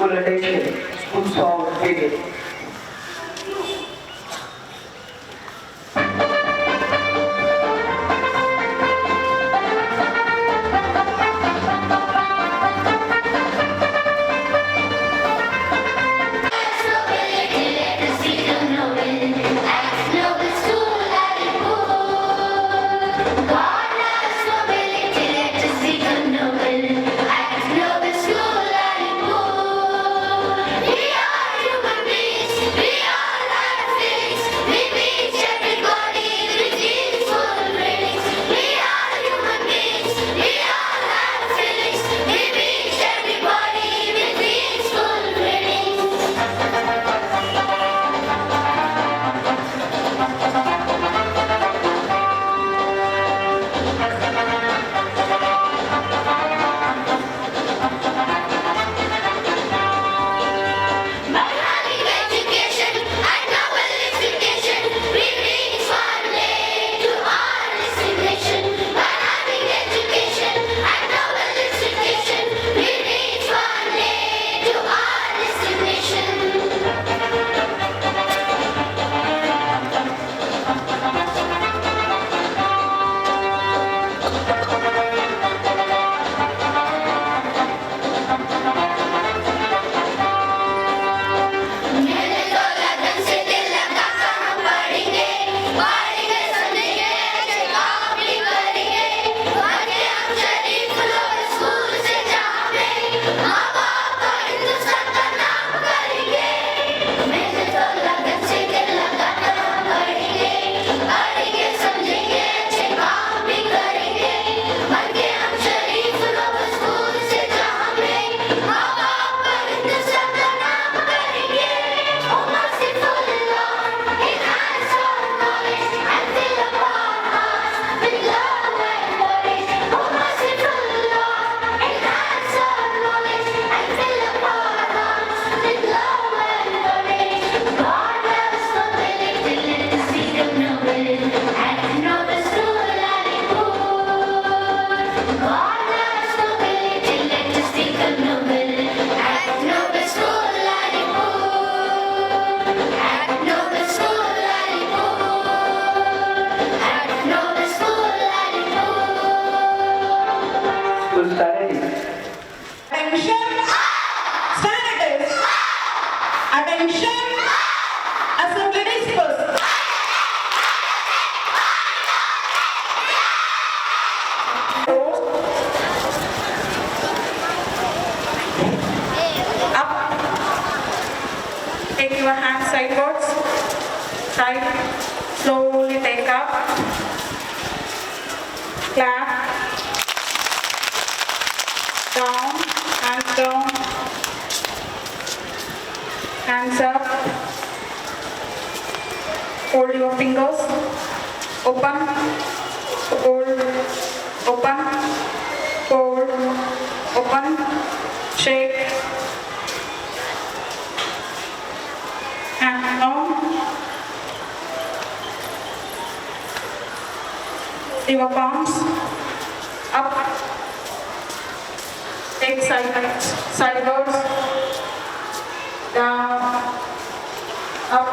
school attention, school song begin. Take your hands sidewards, side, slowly take up, clap, down, hands up, hold your fingers, open, hold, open, hold, open, shake, and now your palms up, take sidewards, down, up,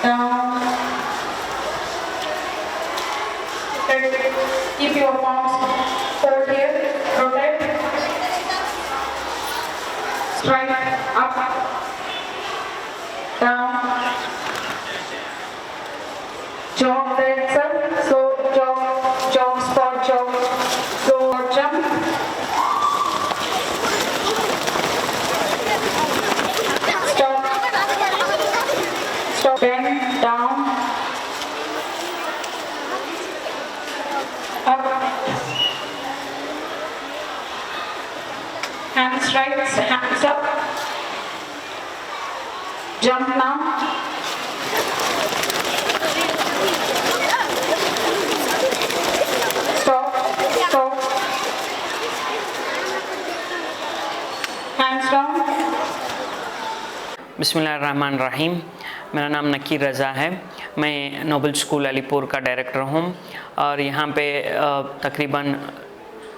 down, keep your palms hold here, rotate, straight, up, down, jog the itself, so jog, spot jog, so jump, stop, bend, down, up, hands right, hands up, jump now, stop, hands down. बिस्मिल्लाहिर्रहमानिर्रहीम। मेरा नाम नकीर रज़ा है। मैं Nobel school Alipur का director हूँ और यहाँ पे तकरीबन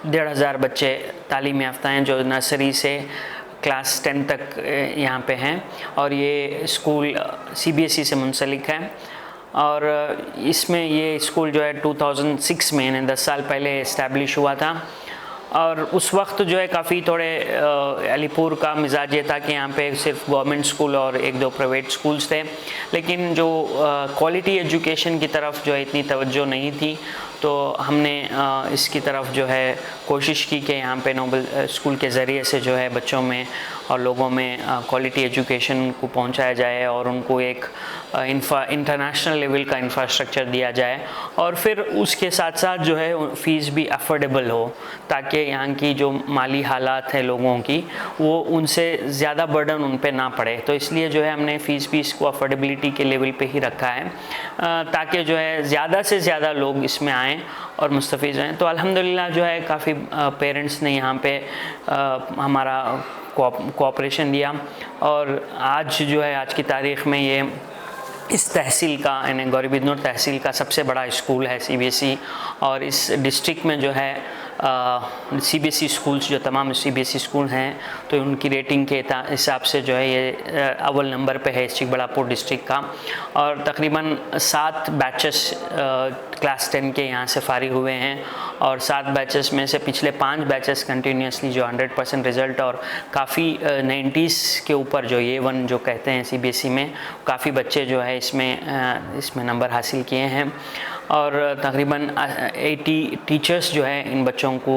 1500 बच्चे तालीम याफ्ता हैं जो नर्सरी से क्लास 10 तक यहाँ पे हैं, और ये स्कूल CBSE से मुंसलिक है। और इसमें ये स्कूल जो है 2006 में, यानी 10 साल पहले इस्टेब्लिश हुआ था। और उस वक्त जो है काफ़ी थोड़े अलीपुर का मिजाज ये था कि यहाँ पे सिर्फ गवर्नमेंट स्कूल और 1-2 प्राइवेट स्कूल्स थे, लेकिन जो क्वालिटी एजुकेशन की तरफ जो है इतनी तवज्जो नहीं थी। तो हमने इसकी तरफ जो है कोशिश की कि यहाँ पे नोबल स्कूल के ज़रिए से जो है बच्चों में और लोगों में क्वालिटी एजुकेशन को पहुँचाया जाए और उनको एक इंटरनेशनल लेवल का इंफ्रास्ट्रक्चर दिया जाए, और फिर उसके साथ साथ जो है फ़ीस भी अफोर्डेबल हो, ताकि यहाँ की जो माली हालात है लोगों की वो उनसे ज़्यादा बर्डन उन पे ना पड़े। तो इसलिए जो है हमने फ़ीस भी इसको अफोर्डेबिलिटी के लेवल पे ही रखा है, ताकि जो है ज़्यादा से ज़्यादा लोग इसमें आएँ और मुस्तफ़ीज़ हैं। तो अल्हम्दुलिल्लाह जो है काफ़ी पेरेंट्स ने यहाँ पे हमारा कोऑपरेशन दिया, और आज जो है आज की तारीख़ में ये इस तहसील का, यानी गौरी बिदनूर तहसील का सबसे बड़ा स्कूल है CBSE। और इस डिस्ट्रिक्ट में जो है CBSE स्कूल्स, जो तमाम CBSE स्कूल हैं, तो उनकी रेटिंग के हिसाब से जो है ये अव्वल नंबर पे है इस चिकबड़ापुर डिस्ट्रिक्ट का। और तकरीबन 7 बैचेस क्लास 10 के यहाँ से फारिग हुए हैं, और 7 बैचेस में से पिछले 5 बैचेस कंटिन्यूसली जो 100% रिज़ल्ट और काफ़ी 90s के ऊपर जो A1 जो कहते हैं CBSE में, काफ़ी बच्चे जो है इसमें नंबर हासिल किए हैं। और तकरीबन 80 टीचर्स जो है इन बच्चों को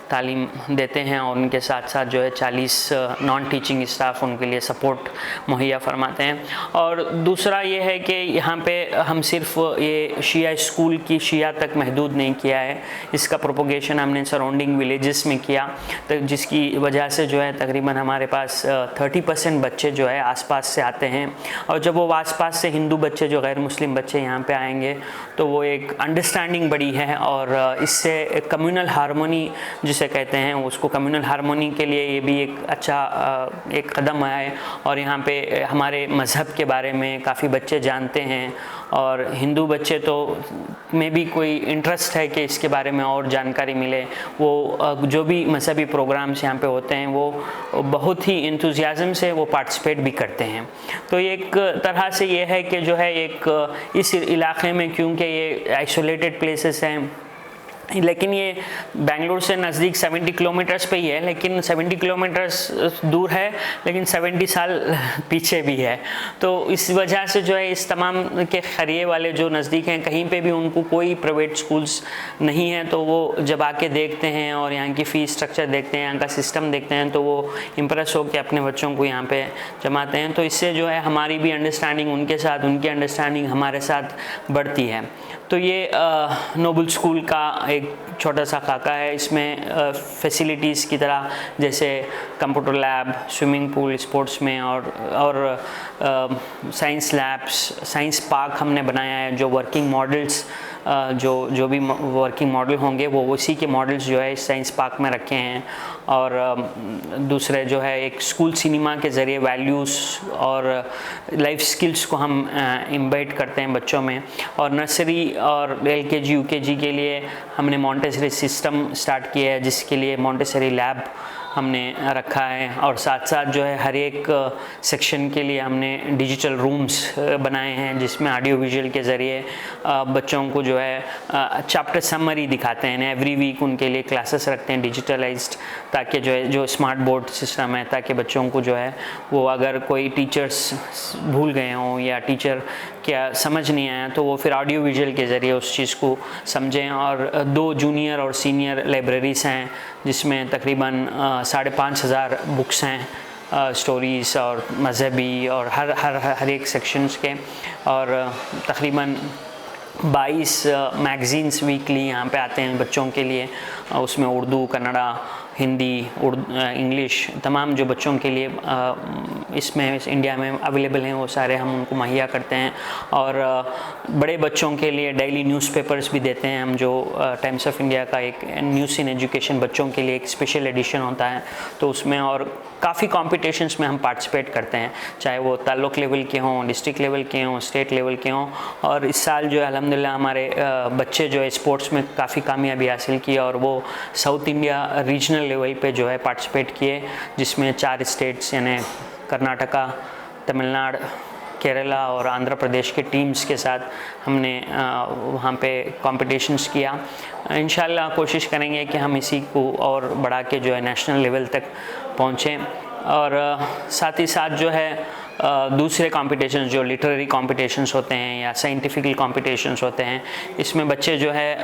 तालीम देते हैं, और उनके साथ साथ जो है 40 नॉन टीचिंग स्टाफ उनके लिए सपोर्ट मुहैया फरमाते हैं। और दूसरा ये है कि यहाँ पे हम सिर्फ ये शिया स्कूल की शिया तक महदूद नहीं किया है, इसका प्रोपोगेशन हमने सराउंडिंग विलेजेस में किया, तो जिसकी वजह से जो है तकरीबन हमारे पास 30% बच्चे जो है आसपास से आते हैं। और जब वो आसपास से हिंदू बच्चे, जो गैर मुस्लिम बच्चे यहाँ पे आएंगे, तो वो एक अंडरस्टैंडिंग बड़ी है, और इससे कम्युनल हार्मोनी जिसे कहते हैं, उसको कम्युनल हार्मोनी के लिए ये भी एक अच्छा एक कदम है। और यहाँ पे हमारे मज़हब के बारे में काफ़ी बच्चे जानते हैं, और हिंदू बच्चे तो में भी कोई इंटरेस्ट है कि इसके बारे में और जानकारी मिले। वो जो भी मजहबी प्रोग्राम्स यहाँ पे होते हैं वो बहुत ही इंथुजियाज़म से वो पार्टिसिपेट भी करते हैं। तो एक तरह से ये है कि जो है एक इस इलाके में, क्योंकि ये आइसोलेटेड प्लेसेस हैं, लेकिन ये बेंगलुरु से नज़दीक 70 किलोमीटर्स पे ही है, लेकिन 70 किलोमीटर्स दूर है, लेकिन 70 साल पीछे भी है। तो इस वजह से जो है इस तमाम के खरिए वाले जो नज़दीक हैं, कहीं पे भी उनको कोई प्राइवेट स्कूल्स नहीं है, तो वो जब आके देखते हैं और यहाँ की फ़ीस स्ट्रक्चर देखते हैं, यहाँ का सिस्टम देखते हैं, तो वो इम्प्रेस हो के अपने बच्चों को यहाँ पे जमाते हैं। तो इससे जो है हमारी भी अंडरस्टैंडिंग उनके साथ, उनकी अंडरस्टैंडिंग हमारे साथ बढ़ती है। तो ये नोबल स्कूल का एक छोटा सा खाका है। इसमें फैसिलिटीज़ की तरह जैसे computer lab, swimming pool sports में, और साइंस लैब्स, साइंस पार्क हमने बनाया है, जो वर्किंग मॉडल्स जो भी वर्किंग मॉडल होंगे वो उसी के मॉडल्स जो है इस साइंस पार्क में रखे हैं। और दूसरे जो है एक स्कूल सिनेमा के ज़रिए वैल्यूज़ और लाइफ स्किल्स को हम इम्बेड करते हैं बच्चों में। और नर्सरी और LKG UKG के लिए हमने मॉन्टेसरी सिस्टम स्टार्ट किया है, जिसके लिए मॉन्टेसरी लैब हमने रखा है। और साथ साथ जो है हर एक सेक्शन के लिए हमने डिजिटल रूम्स बनाए हैं, जिसमें ऑडियो विजुअल के ज़रिए बच्चों को जो है चैप्टर समरी दिखाते हैं। एवरी वीक उनके लिए क्लासेस रखते हैं डिजिटलाइज्ड, ताकि जो स्मार्ट बोर्ड सिस्टम है, ताकि बच्चों को जो है वो अगर कोई टीचर्स भूल गए हों या टीचर क्या समझ नहीं आया, तो वो फिर ऑडियो विजुअल के ज़रिए उस चीज़ को समझें। और 2 जूनियर और सीनियर लाइब्रेरीज़ हैं, जिसमें तकरीबन 5,500 बुक्स हैं, स्टोरीज़ और मजहबी और हर एक सेक्शंस के। और तकरीबन 22 मैगज़ीन्स वीकली यहाँ पे आते हैं बच्चों के लिए, उसमें उर्दू, कन्नड़ा हिंदी, उर्दू, इंग्लिश, तमाम जो बच्चों के लिए इसमें इंडिया में अवेलेबल हैं वो सारे हम उनको मुहैया करते हैं। और बड़े बच्चों के लिए डेली न्यूज़पेपर्स भी देते हैं हम, जो टाइम्स ऑफ इंडिया का एक न्यूज़ इन एजुकेशन बच्चों के लिए एक स्पेशल एडिशन होता है, तो उसमें और काफ़ी कॉम्पिटिशन्स में हम पार्टिसिपेट करते हैं, चाहे वो ताल्लुक़ लेवल के हों, डिस्ट्रिक्ट लेवल के हों, स्टेट लेवल के हों। और इस साल जो है अल्हम्दुलिल्लाह हमारे बच्चे जो है स्पोर्ट्स में काफ़ी कामयाबी हासिल की और वो साउथ इंडिया रीजनल लेवल पे जो है पार्टिसिपेट किए, जिसमें 4 स्टेट्स यानी कर्नाटका, तमिलनाडु, केरला और आंध्र प्रदेश के टीम्स के साथ हमने वहाँ पे कॉम्पिटिशन्स किया। इंशाल्लाह कोशिश करेंगे कि हम इसी को और बढ़ा के जो है नेशनल लेवल तक पहुँचें। और साथ ही साथ जो है दूसरे कॉम्पिटिशन्स जो लिटरेरी कॉम्पिटिशन्स होते हैं या साइंटिफिकल कॉम्पिटिशन्स होते हैं, इसमें बच्चे जो है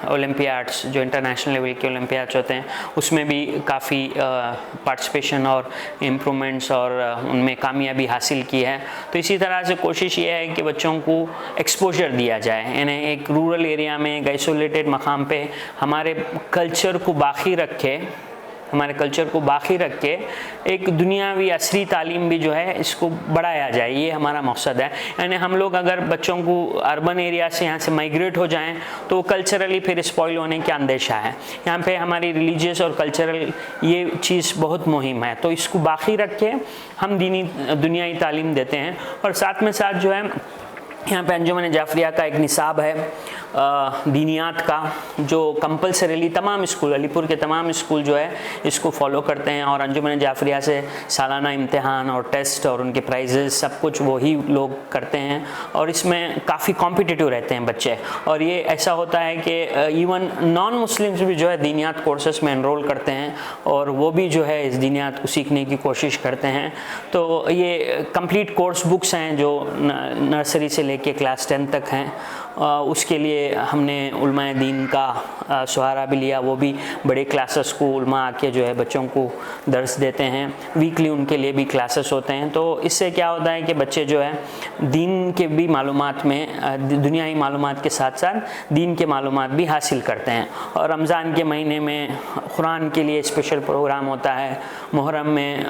ओलंपियाड्स जो इंटरनेशनल लेवल के ओलंपियाड्स होते हैं उसमें भी काफ़ी पार्टिसिपेशन और इम्प्रूवमेंट्स और उनमें कामयाबी हासिल की है। तो इसी तरह से कोशिश ये है कि बच्चों को एक्सपोजर दिया जाए, यानी एक रूरल एरिया में एक आइसोलेटेड मकाम पे हमारे कल्चर को बाकी रख के एक दुनियावी असली तालीम भी जो है इसको बढ़ाया जाए, ये हमारा मकसद है। यानी हम लोग अगर बच्चों को अर्बन एरिया से यहाँ से माइग्रेट हो जाएं तो कल्चरली फिर स्पॉइल होने का अंदेशा है। यहाँ पे हमारी रिलीजियस और कल्चरल ये चीज़ बहुत मुहिम है, तो इसको बाकी रख के हम दुनियाई तालीम देते हैं। और साथ में साथ जो है यहाँ पे अंजुमन जाफरिया का एक निसाब है दीनियात का, जो कंपलसरीली तमाम स्कूल, अलीपुर के तमाम स्कूल जो है इसको फॉलो करते हैं। और अंजुमन जाफरिया से सालाना इम्तिहान और टेस्ट और उनके प्राइजेस सब कुछ वही लोग करते हैं। और इसमें काफ़ी कॉम्पिटिटिव रहते हैं बच्चे, और ये ऐसा होता है कि इवन नॉन मुस्लिम्स भी जो है दीनियात कोर्सेस में एनरोल करते हैं और वो भी जो है इस दीनियात को सीखने की कोशिश करते हैं। तो ये कंप्लीट कोर्स बुक्स हैं जो नर्सरी से लेके क्लास 10 तक हैं। उसके लिए हमने उलमाए दीन का सहारा भी लिया, वो भी बड़े क्लासेस को उलमा आके जो है बच्चों को दर्स देते हैं। वीकली उनके लिए भी क्लासेस होते हैं। तो इससे क्या होता है कि बच्चे जो है दीन के भी मालूमात में, दुनियाई मालूमात के साथ साथ दीन के मालूमात भी हासिल करते हैं। और रमज़ान के महीने में कुरान के लिए स्पेशल प्रोग्राम होता है। मुहर्रम में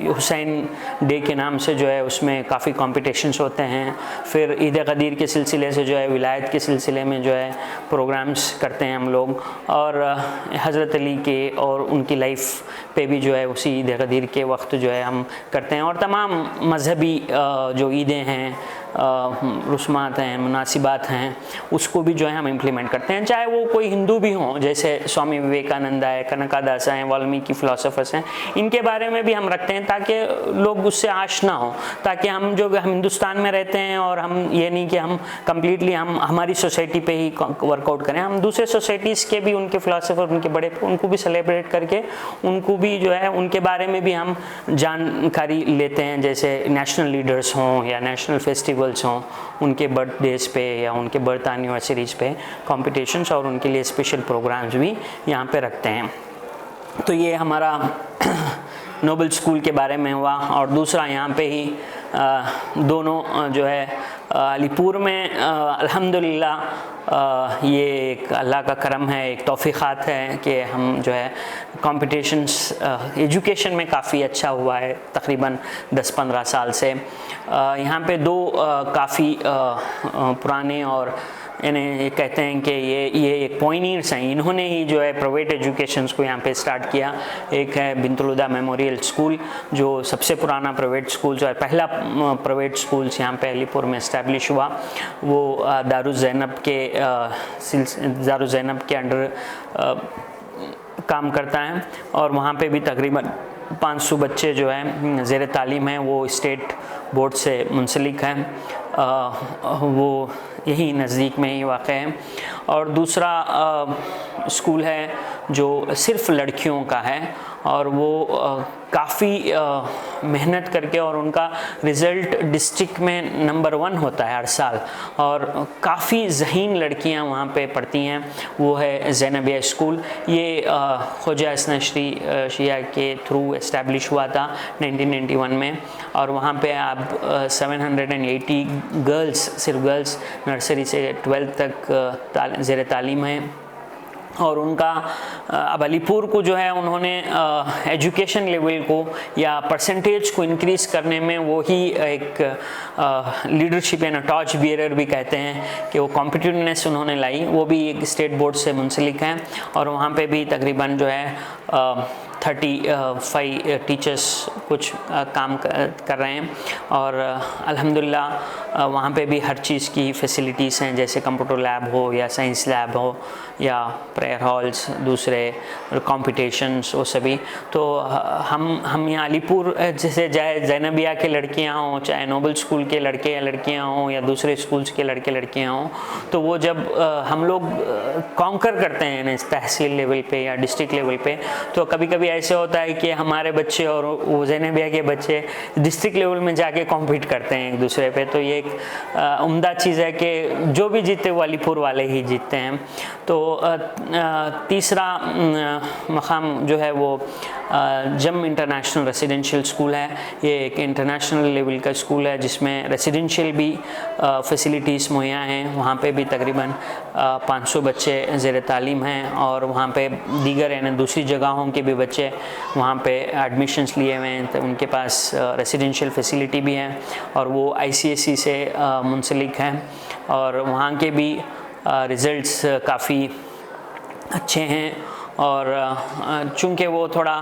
हुसैन डे के नाम से जो है उसमें काफ़ी कॉम्पिटिशन्स होते हैं। फिर ईद गदीर के सिलसिले से जो है विलायत के सिलसिले में जो है प्रोग्राम्स करते हैं हम लोग। और हज़रत अली के और उनकी लाइफ पे भी जो है उसी ईद गदीर के वक्त जो है हम करते हैं। और तमाम मजहबी जो ईदें हैं, रस्मात हैं, मुनासिबात हैं, उसको भी जो है हम इम्प्लीमेंट करते हैं, चाहे वो कोई हिंदू भी हों, जैसे स्वामी विवेकानंद है, कनकादास हैं, वाल्मीकि फिलोसफर्स हैं, इनके बारे में भी हम रखते हैं ताकि लोग उससे आशना हो, ताकि हम हिंदुस्तान में रहते हैं और हम ये नहीं कि हम कम्प्लीटली हम हमारी सोसाइटी पे ही वर्कआउट करें, हम दूसरे सोसाइटीज़ के भी उनके फिलोसफर, उनके बड़े, उनको भी सेलिब्रेट करके उनको भी जो है उनके बारे में भी हम जानकारी लेते हैं। जैसे नेशनल लीडर्स हों या नेशनल फेस्टिवल्स हों, उनके बर्थडेज पे या उनके बर्थ एनिवर्सरीज पे कॉम्पिटिशन्स और उनके लिए स्पेशल प्रोग्राम्स भी यहाँ पे रखते हैं। तो ये हमारा नोबल स्कूल के बारे में हुआ। और दूसरा यहाँ पे ही दोनों जो है अलीपुर में अल्हम्दुलिल्लाह ये एक अल्लाह का करम है, एक तौफीक़ात है कि हम जो है कॉम्पिटिशन्स एजुकेशन में काफ़ी अच्छा हुआ है तकरीबन 10-15 साल से। यहाँ पे 2 काफ़ी पुराने और यानी कहते हैं कि ये एक पॉइनियर्स हैं, इन्होंने ही जो है प्राइवेट एजुकेशंस को यहाँ पे स्टार्ट किया। एक है बिनतुल हुदा मेमोरियल स्कूल, जो सबसे पुराना प्राइवेट स्कूल जो है, पहला प्राइवेट स्कूल्स यहाँ पे अलीपुर में इस्टेब्लिश हुआ। वो दारुल ज़ैनब के अंडर काम करता है और वहाँ पे भी तकरीबन 500 बच्चे जो हैं ज़ेर तालीम हैं, वो स्टेट बोर्ड से मुंसलिक हैं। वो यही नज़दीक में ही वाक़ है। और दूसरा स्कूल है जो सिर्फ़ लड़कियों का है और वो काफ़ी मेहनत करके और उनका रिज़ल्ट डिस्ट्रिक्ट में नंबर 1 होता है हर साल और काफ़ी ज़हीन लड़कियां वहाँ पे पढ़ती हैं। वो है ज़ैनबिया स्कूल। ये ख्वाजा नशरी शिया के थ्रू इस्टेब्लिश हुआ था 1991 में और वहाँ पे आप 780 गर्ल्स, सिर्फ गर्ल्स नर्सरी से 12th तक ज़ेर तालीम है और उनका अब अलीपुर को जो है उन्होंने एजुकेशन लेवल को या परसेंटेज को इंक्रीज़ करने में वो ही एक लीडरशिप एंड टॉर्च बियरर भी कहते हैं कि वो कॉम्पिटिटिवनेस उन्होंने लाई, वो भी एक स्टेट बोर्ड से मुंसलिक हैं। और वहाँ पे भी तकरीबन जो है 35 टीचर्स कुछ काम कर रहे हैं। और अल्हम्दुलिल्लाह वहाँ पे भी हर चीज़ की फैसिलिटीज़ हैं, जैसे कंप्यूटर लैब हो या साइंस लैब हो या प्रेयर हॉल्स, दूसरे कॉम्पिटिशन्स, वो सभी। तो हम यहाँ अलीपुर जैसे ज़ैनबिया के लड़कियाँ हों, चाहे नोबल स्कूल के लड़के या लड़कियाँ हों या दूसरे स्कूल्स के लड़के लड़कियाँ हों, तो वो जब हम लोग कॉन्कर करते हैं तहसील लेवल पे या डिस्ट्रिक्ट लेवल पे, तो कभी कभी ऐसे होता है कि हमारे बच्चे और वो ज़ैनबिया के बच्चे डिस्ट्रिक्ट लेवल में जाके कॉम्पीट करते हैं एक दूसरे पे। तो ये एक उम्दा चीज़ है कि जो भी जीते वो अलीपुर वाले ही जीतते हैं। तो तीसरा मकाम जो है वो जम इंटरनेशनल रेसिडेंशियल स्कूल है। ये एक इंटरनेशनल लेवल का स्कूल है जिसमें रेसिडेंशियल भी फैसिलिटीज़ मुहैया हैं। वहाँ पे भी तकरीबन 500 बच्चे ज़ेर तालीम हैं और वहाँ पे दीगर यानी दूसरी जगहों के भी बच्चे वहाँ पे एडमिशन्स लिए हुए हैं, तो उनके पास रेसिडेंशियल फैसिलिटी भी है और वो ICSE से मुंसलिक हैं। और वहाँ के भी रिज़ल्ट्स काफ़ी अच्छे हैं। और चूँकि वो थोड़ा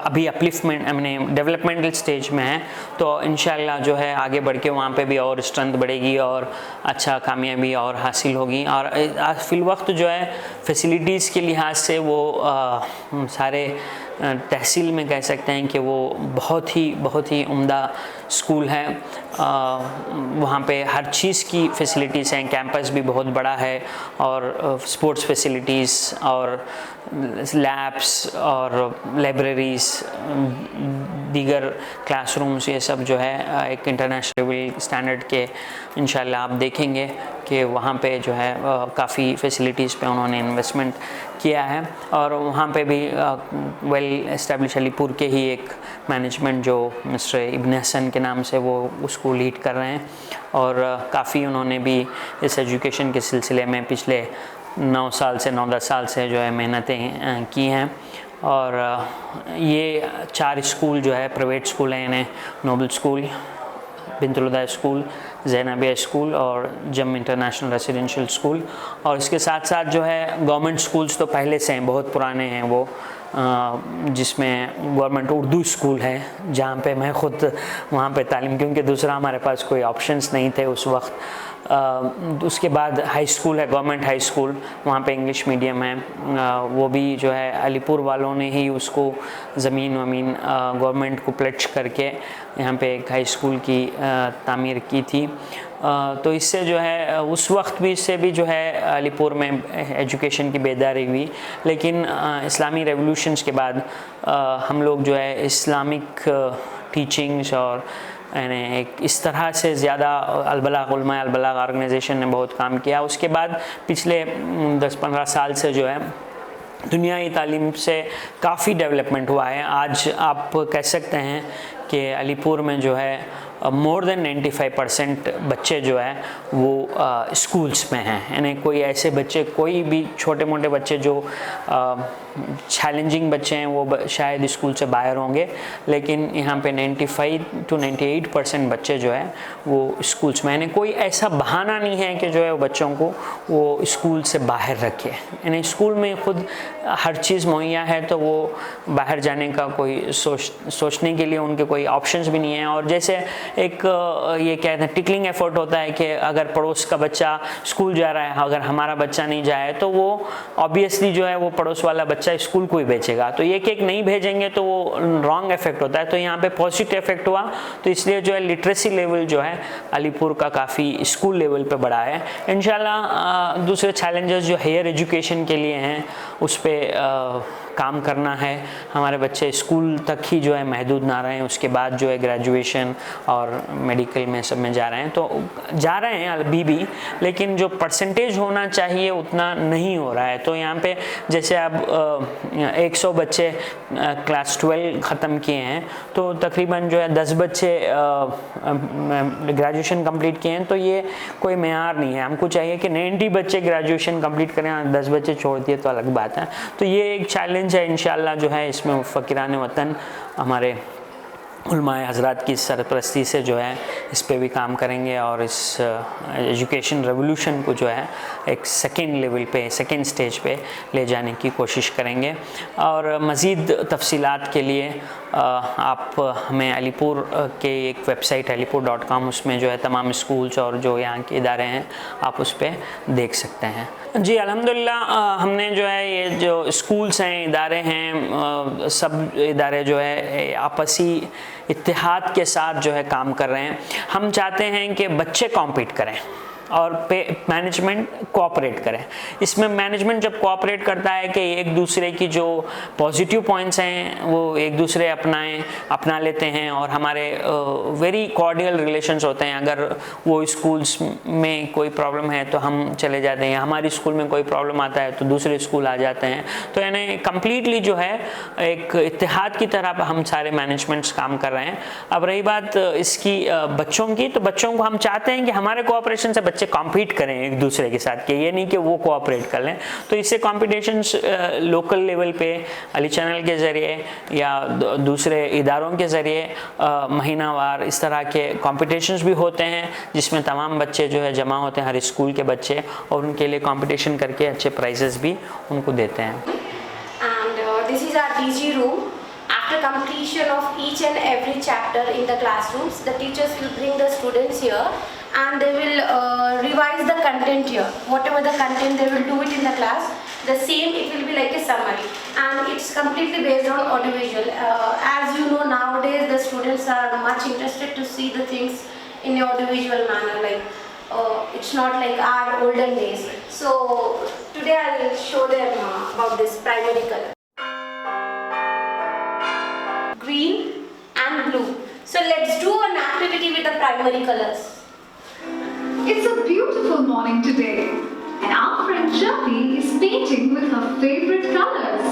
अभी अपलिफ्टमेंट मैंने डेवलपमेंटल स्टेज में है, तो इंशाल्लाह जो है आगे बढ़ के वहाँ पे भी और स्ट्रेंथ बढ़ेगी और अच्छा कामयाबी और हासिल होगी। और फ़िलवक्त जो है फैसिलिटीज़ के लिहाज से वो सारे तहसील में कह सकते हैं कि वो बहुत ही उम्दा स्कूल है। वहाँ पे हर चीज़ की फैसिलिटीज़ हैं, कैंपस भी बहुत बड़ा है और स्पोर्ट्स फैसिलिटीज़ और लैब्स और लाइब्रेरीज़, दीगर क्लासरूम्स, ये सब जो है एक इंटरनेशनल स्टैंडर्ड के इंशाल्लाह आप देखेंगे कि वहाँ पे जो है काफ़ी फैसिलिटीज़ पे उन्होंने इन्वेस्टमेंट किया है। और वहाँ पे भी वेल एस्टेब्लिश अलीपुर के ही एक मैनेजमेंट जो मिस्टर इब्न हसन के नाम से वो उसको लीड कर रहे हैं और काफ़ी उन्होंने भी इस एजुकेशन के सिलसिले में पिछले 9-10 साल से जो है मेहनतें की हैं। और ये 4 स्कूल जो है प्राइवेट स्कूल हैं, इन्हें नोबल स्कूल, बिंतुल हुदा स्कूल, ज़ैनबिया स्कूल और जम इंटरनेशनल रेसिडेंशियल स्कूल। और इसके साथ साथ जो है गवर्नमेंट स्कूल्स तो पहले से हैं, बहुत पुराने हैं वो, जिसमें गवर्नमेंट उर्दू स्कूल है जहाँ पे मैं ख़ुद वहाँ पे तालीम, क्योंकि दूसरा हमारे पास कोई ऑप्शंस नहीं थे उस वक्त। उसके बाद हाई स्कूल है, गवर्नमेंट हाई स्कूल, वहाँ पे इंग्लिश मीडियम है। वो भी जो है अलीपुर वालों ने ही उसको ज़मीन गवर्नमेंट को प्लेज करके यहाँ पे एक हाई स्कूल की तामीर की थी। तो इससे जो है उस वक्त भी इससे भी जो है अलीपुर में एजुकेशन की बेदारी हुई। लेकिन इस्लामी रेवोल्यूशंस के बाद हम लोग जो है इस्लामिक टीचिंग्स और यानी एक इस तरह से ज़्यादा अलबलाग उलमा अलबलाग ऑर्गेनाइजेशन ने बहुत काम किया। उसके बाद पिछले 10-15 साल से जो है दुनियाई तालीम से काफ़ी डेवलपमेंट हुआ है। आज आप कह सकते हैं कि अलीपुर में जो है मोर देन 95% बच्चे जो है वो स्कूल्स में हैं। यानी कोई ऐसे बच्चे, कोई भी छोटे मोटे बच्चे जो चैलेंजिंग बच्चे हैं वो शायद स्कूल से बाहर होंगे, लेकिन यहाँ पे 95 to 98% बच्चे जो है वो स्कूल्स में। यानी कोई ऐसा बहाना नहीं है कि जो है बच्चों को वो स्कूल से बाहर रखे। यानी स्कूल में खुद हर चीज़ मुहैया है, तो वो बाहर जाने का कोई सोचने के लिए उनके कोई ऑप्शंस भी नहीं है। और जैसे एक ये कहते हैं टिकलिंग एफर्ट होता है कि अगर पड़ोस का बच्चा स्कूल जा रहा है, अगर हमारा बच्चा नहीं जाए तो वो ऑब्वियसली जो है वो पड़ोस वाला बच्चा स्कूल को ही भेजेगा। तो एक नहीं भेजेंगे तो वो रॉन्ग इफेक्ट होता है। तो यहाँ पे पॉजिटिव इफेक्ट हुआ, तो इसलिए जो है लिटरेसी लेवल जो है अलीपुर का काफ़ी स्कूल लेवल पे बढ़ा है। इंशाल्लाह दूसरे चैलेंजेस जो हायर एजुकेशन के लिए हैं उस पर काम करना है, हमारे बच्चे स्कूल तक ही जो है महदूद ना रहें, उसके बाद जो है ग्रेजुएशन और मेडिकल में सब में जा रहे हैं, तो जा रहे हैं अभी भी, लेकिन जो परसेंटेज होना चाहिए उतना नहीं हो रहा है। तो यहाँ पे जैसे अब 100 बच्चे क्लास 12 ख़त्म किए हैं, तो तकरीबन जो है 10 बच्चे ग्रेजुएशन कंप्लीट किए हैं, तो ये कोई मेयार नहीं है। हमको चाहिए कि 90 बच्चे ग्रेजुएशन कंप्लीट करें और 10 बच्चे छोड़ दिए तो अलग बात है। तो ये एक चैलेंज है, इंशाल्लाह जो है इसमें फ़कीरान वतन हमारे उलमाए हज़रात की सरपरस्ती से जो है इस पे भी काम करेंगे और इस एजुकेशन रेवोल्यूशन को जो है एक सेकेंड लेवल पे, सेकेंड स्टेज पे ले जाने की कोशिश करेंगे। और मज़ीद तफसीलात के लिए आप हमें अलीपुर के एक वेबसाइट अलीपुर.com, उसमें जो है तमाम स्कूल्स और जो यहाँ के इदारे हैं आप उस पर देख सकते हैं। जी अल्हम्दुलिल्लाह, हमने जो है ये जो स्कूल्स हैं, इदारे हैं, सब इदारे जो है आपसी इत्तेहाद के साथ जो है काम कर रहे हैं। हम चाहते हैं कि बच्चे कॉम्पीट करें और मैनेजमेंट कोऑपरेट करें। इसमें मैनेजमेंट जब कोऑपरेट करता है कि एक दूसरे की जो पॉजिटिव पॉइंट्स हैं वो एक दूसरे अपना लेते हैं और हमारे वेरी कॉर्डियल रिलेशंस होते हैं। अगर वो स्कूल्स में कोई प्रॉब्लम है तो हम चले जाते हैं, हमारी स्कूल में कोई प्रॉब्लम आता है तो दूसरे स्कूल आ जाते हैं। तो यानी कम्प्लीटली जो है एक इत्तेहाद की तरह हम सारे मैनेजमेंट्स काम कर रहे हैं। अब रही बात इसकी बच्चों की, तो बच्चों को हम चाहते हैं कि हमारे कोऑपरेशन से बच्चे कॉम्पीट करें एक दूसरे के साथ, कि ये नहीं कि वो कोऑपरेट कर लें। तो इससे कॉम्पिटिशन्स लोकल लेवल पे अली चैनल के ज़रिए या दूसरे इदारों के ज़रिए महीनावार इस तरह के कॉम्पिटिशन्स भी होते हैं, जिसमें तमाम बच्चे जो है जमा होते हैं, हर स्कूल के बच्चे, और उनके लिए कॉम्पिटिशन करके अच्छे प्राइजेस भी उनको देते हैं। And this is our DG room. After completion of each and every chapter in the classrooms, the teachers will bring the students here and they will revise the content here. Whatever the content, they will do it in the class. The same, it will be like a summary, and it's completely based on audiovisual. As you know, nowadays the students are much interested to see the things in a audiovisual manner. Like it's not like our olden days. So today I will show them about this primary color. Green and blue. So let's do an activity with the primary colors. It's a beautiful morning today, and our friend Chubby is painting with her favorite colors.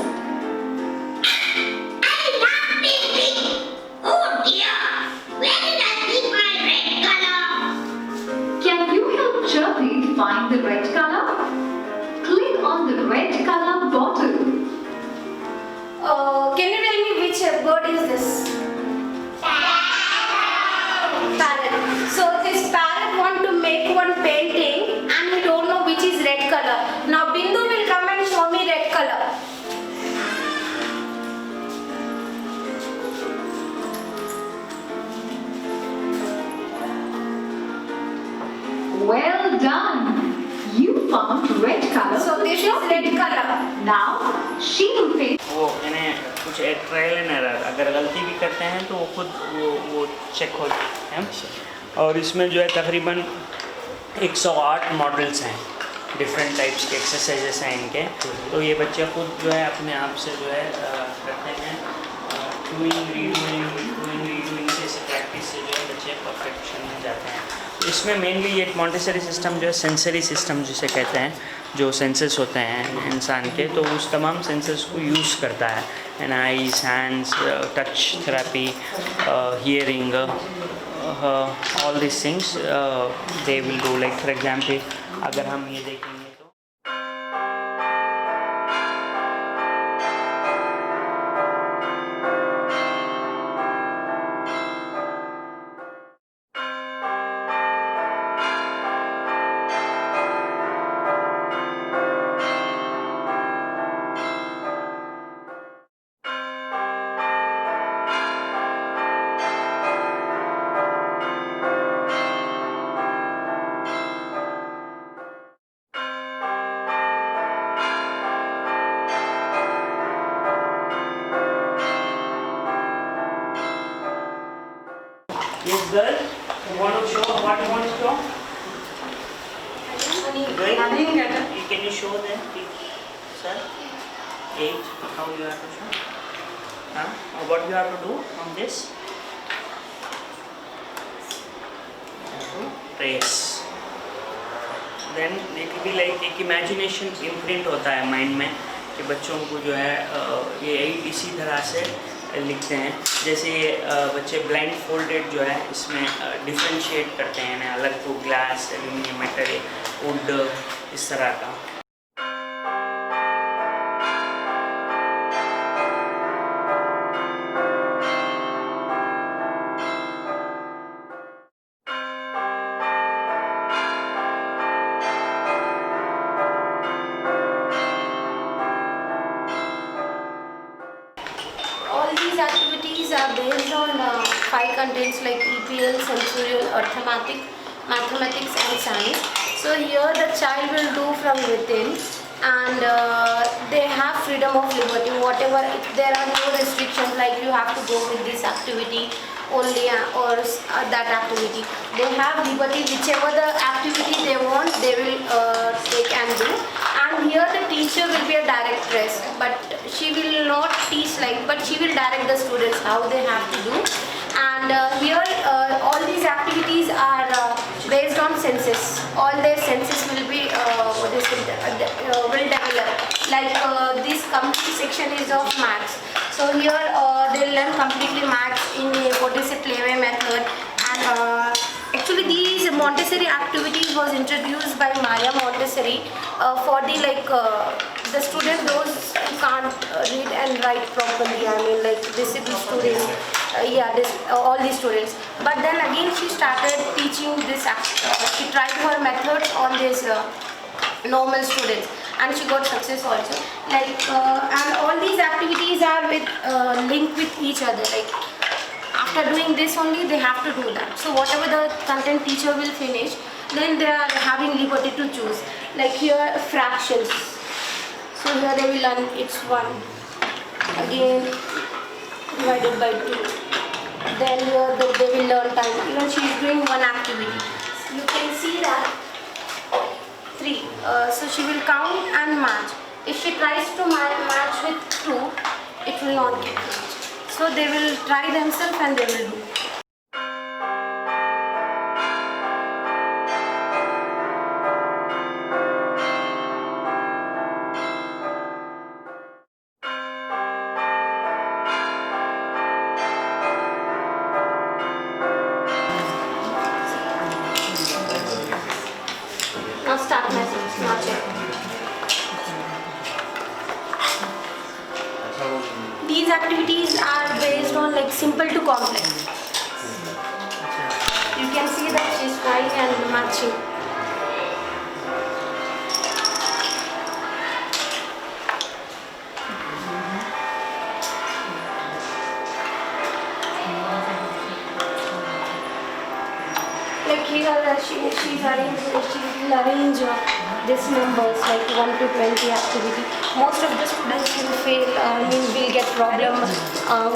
I love painting. Oh dear, where did I keep my red color? Can you help Chubby find the red color? Click on the red color bottle. Can you tell me which bird is this? Parrot. So this parrot want to make one painting and he don't know which is red color. Now Bindu will come and show me red color. Well done. You found red color. So for this is Chubby. red color. Now she will paint. वो इन्हें कुछ trial and error, अगर गलती भी करते हैं तो वो खुद वो चेक होते हैं। और इसमें जो है तकरीबन 108 मॉडल्स हैं, डिफरेंट टाइप्स के एक्सरसाइजेस हैं इनके। तो ये बच्चे खुद जो है अपने आप से जो है करते हैं, डूइंग रीडूइंग से प्रैक्टिस से जो है बच्चे परफेक्शन में जाते हैं। तो इसमें मेनली ये मॉन्टेसरी सिस्टम जो है सेंसरी सिस्टम जिसे कहते हैं, जो सेंसेस होते हैं इंसान के, तो उस तमाम सेंसेस को यूज़ करता है। And eyes, hands, touch therapy, hearing, all these things they will do. Like for example, अगर हम ये देखेंगे तो Yes, girl. You want to show what you want to show? Girl, can you show them, please, sir? 8. How you have to show? What you have to do on this? You have to trace. Then it will be like एक imagination imprint होता है mind में कि बच्चों को जो है ये 8 इसी तरह से लिखते हैं. जैसे ये बच्चे ब्लाइंड फोल्डेड जो है इसमें डिफ्रेंशिएट करते हैं ना, अलग को ग्लास, एल्यूमिनियम, मेटल, वुड, इस तरह का. All these activities are based on 5 contents like EPL, sensorial, arithmetic, mathematics and science. So here the child will do from within, and they have freedom of liberty. Whatever, there are no restrictions like you have to go with this activity only or that activity. They have liberty, whichever the activity they want they will take and do. And here the teacher will be a directress, but she will not teach but she will direct the students how they have to do. And here all these activities are based on senses. All their senses will be will develop. Like this complete section is of maths. So here they will learn completely maths in playway method. And actually these Montessori activities was introduced by Maria Montessori for the students those who can't read and write properly. I mean like disabled students, all these students. But then again she started teaching this. She tried her methods on this normal students, and she got success also. And all these activities are with linked with each other. Like after doing this only they have to do that. So whatever the content teacher will finish, then they are having liberty to choose. Like here fractions. So here they will learn it's 1. Again divided by 2. Then here they will learn time. Even she is doing one activity. You can see that 3. So she will count and match. If she tries to match with 2, it will not get matched. So they will try themselves and they will do. Now start matching. These activities are based on simple to complex. You can see that she's trying and matching. Like here she will arrange these numbers like 1 to 20 activity. Most of the students will fail, will get problem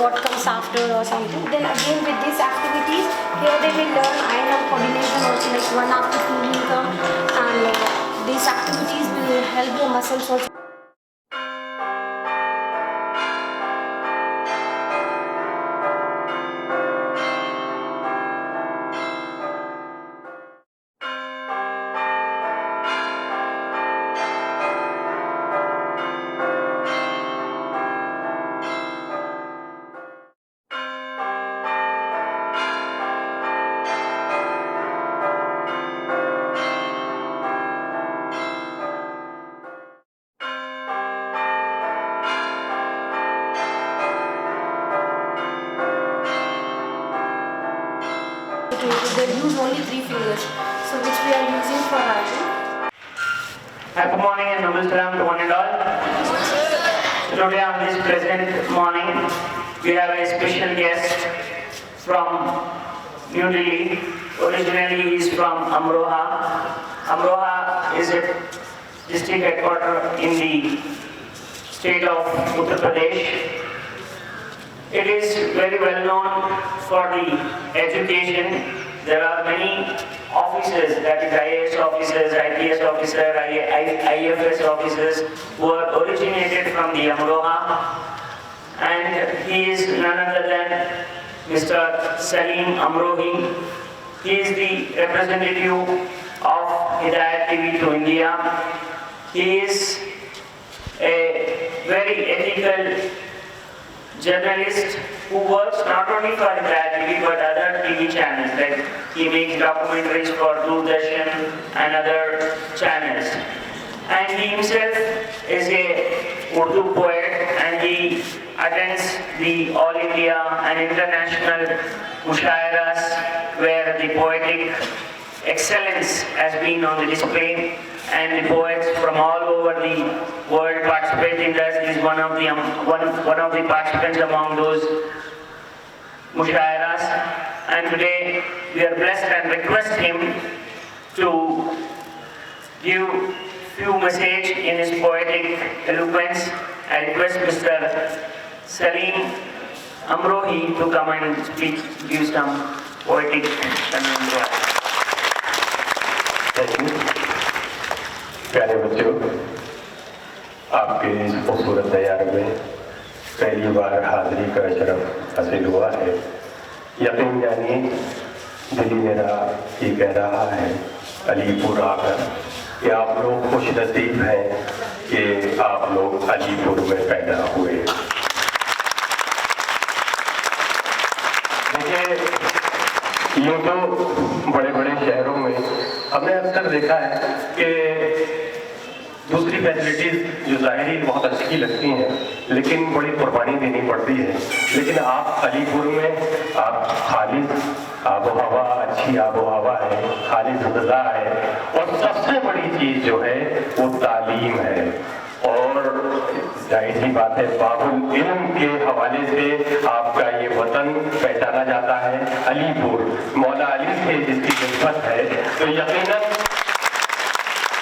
what comes after or something. Then again with these activities, here they will learn iron coordination also, like 1 after 2 will come, and these activities will help the muscles also. They use only 3 fingers, so which we are using for writing. Good morning and Namaskaram to one and all. Today on this present morning, we have a special guest from New Delhi. Originally he is from Amroha. Amroha is a district headquarters in the state of Uttar Pradesh. It is very well known for the education there are many officers, that is IAS officers, IPS officers, IFS officers, who are originated from the Amroha, and he is none other than Mr. Salim Amrohi. He is the representative of Hidayat TV to India. He is a very ethical journalist who works not only for Hidayat TV but other TV channels, like he makes documentaries for Doordarshan and other channels. And he himself is a Urdu poet, and he attends the All India and international mushairas where the poetic excellence has been on the display, and the poets from all over the world participate in this. He is one of the participants among those mushairas, and today we are blessed and request him to give few message in his poetic eloquence. I request Mr. Salim Amrohi to come and speak, give some poetic comments. प्यारे बच्चों, आपके इस खूबसूरत तैयार में पहली बार हाजिरी का शरफ हासिल हुआ है। यकीन जानिए दिल मेरा ये कह रहा है अलीपुर आकर कि आप लोग खुश नसीब हैं कि आप लोग अलीपुर में पैदा हुए। देखिए, यूँ तो बड़े बड़े शहरों में हमने अक्सर देखा है कि दूसरी फैसिलिटीज़ जो ज़ाहिरी बहुत अच्छी लगती हैं लेकिन बड़ी कुर्बानी देनी पड़ती है, लेकिन आप अलीपुर में आप खालिद आबो हवा, अच्छी आबो हवा है, खालिद ग़िज़ा है, और सबसे बड़ी चीज़ जो है वो तालीम है। और जाहिर सी बात है, बाबुल इल्म के हवाले से आपका ये वतन पहचाना जाता है अलीपुर, मौला अली से जिसकी निस्बत है। तो यकीनन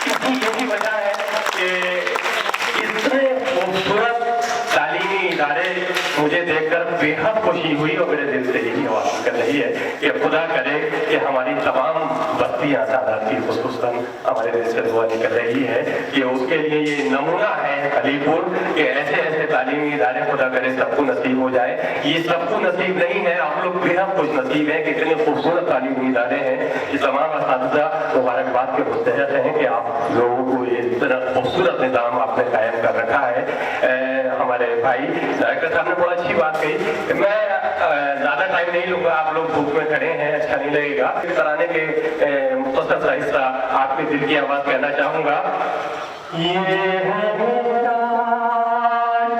इसकी यही वजह है कि इतने खूबसूरत तालीमी इदारे मुझे देखकर बेहद खुशी हुई और मेरे दिल से यही आवाज़ कर रही है कि खुदा करे कि हमारी तमाम बस्तियाँ सादात की, खुसूसन हमारे दिल से दुआ निकल रही है कि उसके लिए ये नमूना है अलीपुर कि ऐसे ऐसे तालीमी इदारे खुदा करे सबको नसीब हो जाए। ये सबको नसीब नहीं है, आप लोग बेहद खुश नसीब हैं कि इतने खूबसूरत तालीमी इदारे हैं। ये तमाम असातिज़ा मुबारकबाद के मुस्तहक़ हैं कि आप लोगों को ये इतना खूबसूरत निज़ाम आपने कायम कर रखा है। हमारे भाई डायरेक्टर साहब ने बहुत अच्छी बात कही। मैं ज़्यादा टाइम नहीं लूँगा, आप लोग धूप में खड़े हैं, अच्छा नहीं लगेगा। तराने के मुख्तसर सा हिस्सा आपके दिल की आवाज़ कहना चाहूँगा। ये है मेरा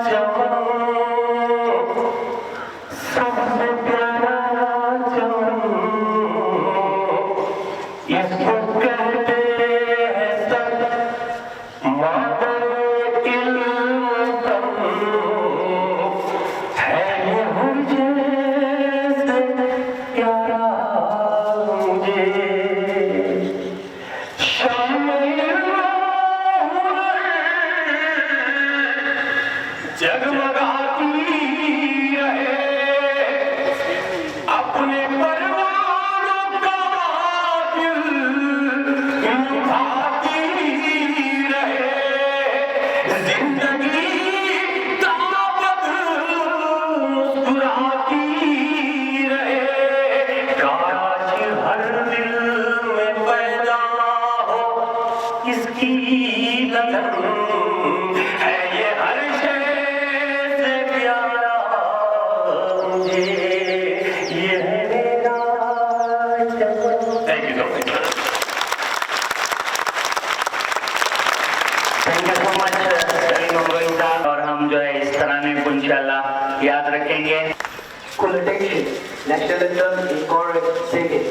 चमन, सबसे प्यारा चमन, इसको कहते हैं सब मादर इल्म तम, है ये मुझे से प्यारा मुझे, जगमगाती रहे अपने परवानों का दिल, उठाती रहे जिंदगी ताबत, मुस्कुराती रहे। काश हर दिल में पैदा हो इसकी लगन, है ये हर शय से प्यारा मुझे, ये है मेरा चमन। Thank you so much. Thank you so much Salim Amrohi साहब, और हम जो है इस तराने को इंशाल्लाह याद रखेंगे। School attention, national anthem is correct, sing it.